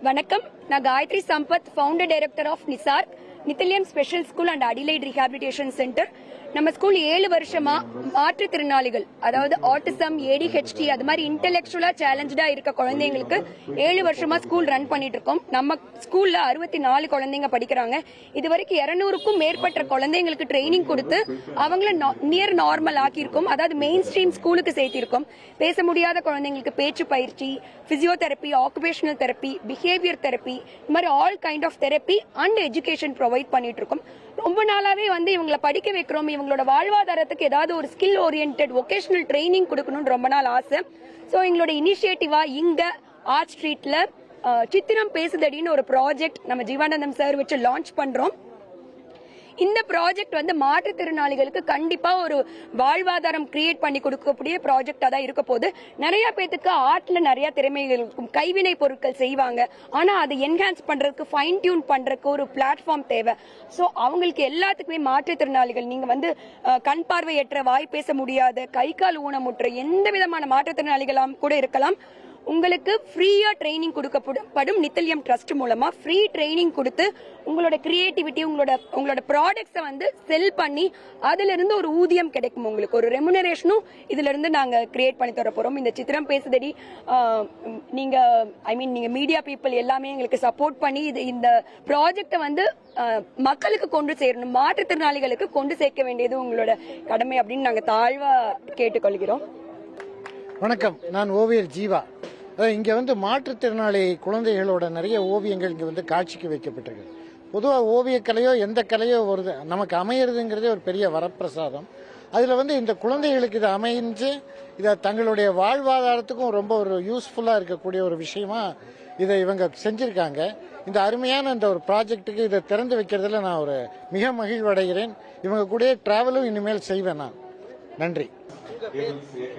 வணக்கம். நான் Gayathri Sampath, founder director of Nisar Nithiliyam special school and Adelaide rehabilitation centre. நம்ம ஸ்கூல் 7 வருஷமா மாற்றுத்திறனாளிகள், அதாவது ஆட்டிசம், ADHD, அது மாதிரி இன்டெலெக்சுவலா சேலஞ்சா இருக்க குழந்தைங்களுக்கு 7 வருஷமா ஸ்கூல் ரன் பண்ணிட்டு இருக்கோம். நம்ம ஸ்கூல்ல 64 குழந்தைங்க படிக்கிறாங்க. இது வரைக்கும் 200க்கும் மேற்பட்ட குழந்தைங்களுக்கு ட்ரைனிங் கொடுத்து அவங்கள நியர் நார்மல் ஆக்கியிருக்கோம். அதாவது மெயின் ஸ்ட்ரீம் ஸ்கூலுக்கு சேர்த்திருக்கோம். பேச முடியாத குழந்தைங்களுக்கு பேச்சு பயிற்சி, physiotherapy, occupational therapy, behaviour therapy, இந்த மாதிரி all kind of therapy and education provide பண்ணிட்டு இருக்கோம். ரொம்ப நாளாவே இவங்களை படிக்க வைக்கிறோம். இவங்களோட வாழ்வாதாரத்துக்கு ஏதாவது ஒரு ஸ்கில் ஓரியன்டட் வொகேஷனல் ட்ரைனிங் கொடுக்கணும்னு ரொம்ப நாள் ஆசை. ஸோ எங்களோட இனிஷியேட்டிவா இங்க ஆர்ட் ஸ்ட்ரீட்ல சித்திரம் பேசுதடின்னு ஒரு ப்ராஜெக்ட் நம்ம ஜீவானந்தம் சார் வச்சு லான்ச் பண்றோம். இந்த ப்ராஜெக்ட் மாற்றுத்திறனாளிகளுக்கு கண்டிப்பா ஒரு வாழ்வாதாரம் கிரியேட் பண்ணி கொடுக்கக்கூடிய ப்ராஜெக்டா தான் இருக்க போது. நிறைய பேத்துக்கு ஆர்ட்ல நிறைய திறமைகள் இருக்கும், கைவினை பொருட்கள் செய்வாங்க. ஆனா அதை என்ஹான்ஸ் பண்றதுக்கு, ஃபைன் டியூன் பண்றதுக்கு ஒரு பிளாட்ஃபார்ம் தேவை. ஸோ அவங்களுக்கு எல்லாத்துக்குமே மாற்றுத்திறனாளிகள், நீங்க கண் பார்வையற்ற, வாய் பேச முடியாத, கை கால் ஊனமுற்ற எந்த விதமான மாற்றுத்திறனாளிகளாம் கூட இருக்கலாம். உங்களுக்கு ஃப்ரீயா ட்ரைனிங் கொடுக்கப்படும் நித்திலியம் ட்ரஸ்ட் மூலமா ஃப்ரீ ட்ரைனிங் கொடுத்து உங்களோட கிரியேட்டிவிட்டி, உங்களோட ப்ராடக்ட்ஸை செல் பண்ணி அதுல இருந்து ஒரு ஊதியம் கிடைக்கும். உங்களுக்கு ஒரு ரெமுனரேஷனும் இதுல இருந்து நாங்க கிரியேட் பண்ணி தர போறோம். இந்த சித்திரம் பேசுதடி நீங்க மீடியா பீப்புள் எல்லாமே எங்களுக்கு சப்போர்ட் பண்ணி இந்த ப்ராஜெக்டை மக்களுக்கு கொண்டு சேரணும், மாற்றுத்திறனாளிகளுக்கு கொண்டு சேர்க்க வேண்டியது உங்களோட கடமை அப்படின்னு நாங்க தாழ்வா கேட்டுக்கொள்கிறோம். வணக்கம், நான் ஓவியர் ஜீவா. இங்கே மாற்றுத்திறனாளி குழந்தைகளோட நிறைய ஓவியங்கள் இங்கே காட்சிக்கு வைக்கப்பட்டிருக்கு. பொதுவாக ஓவியக்கலையோ எந்த கலையோ வருது நமக்கு அமையிறதுங்கிறதே ஒரு பெரிய வரப்பிரசாதம். அதில் இந்த குழந்தைகளுக்கு இதை அமைஞ்சு இதை தங்களுடைய வாழ்வாதாரத்துக்கும் ரொம்ப ஒரு யூஸ்ஃபுல்லாக இருக்கக்கூடிய ஒரு விஷயமா இதை இவங்க செஞ்சுருக்காங்க. இந்த அருமையான இந்த ஒரு ப்ராஜெக்டுக்கு இதை திறந்து வைக்கிறதுல நான் ஒரு மிக மகிழ்வடைகிறேன். இவங்க கூட டிராவலும் இனிமேல் செய்வேன் நான். நன்றி.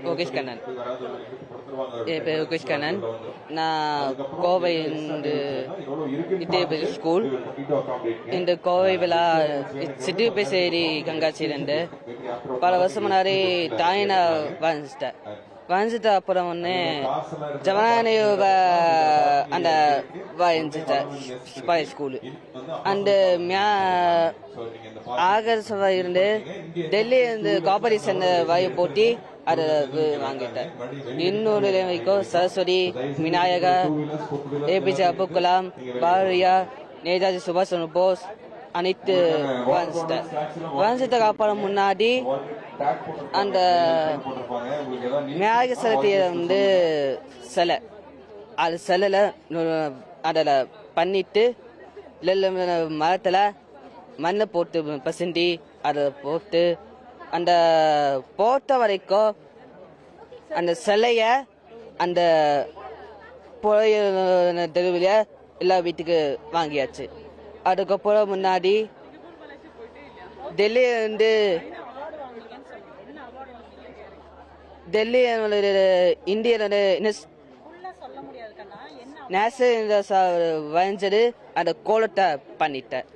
யோகேஷ் கண்ணன். என் பேர் யோகேஷ் கண்ணன். நான் கோவை வித்யாபதி ஸ்கூல் இந்த கோவை விழா சிட்டி பேசேரி கங்காச்சியிலேருந்து பல வருஷம் முன்னாடி தாயினா வாழ்ந்துட்ட அப்புறம் ஜவானயோக அந்த வாழ்ந்துட்டேன் ஸ்கூலு அந்த ஆகஸ்ட் இருந்து டெல்லி காம்படிஷன் வாயு போட்டி அதை வாங்கிட்டேன். இன்னொரு வரைக்கும் சரஸ்வதி, விநாயகா, APJ அப்துல் கலாம், பாரதியா, நேதாஜி சுபாஷ் சந்திர போஸ் அனைத்து வாழ்ந்துட்டதுக்கு அப்புறம் முன்னாடி அந்த விநாயகர் சதுர்த்தியை சிலை அது சிலையில அதில் பண்ணிட்டு மரத்தில் மண்ணை போட்டு பசண்டி அதை போட்டு அந்த போட்ட வரைக்கும் அந்த சிலைய அந்த தெருவில எல்லா வீட்டுக்கு வாங்கியாச்சு. அதுக்கப்புறம் முன்னாடி டெல்லி இந்திய நேஷனல் வரைஞ்சது அந்த கோலத்தை பண்ணிட்டேன்.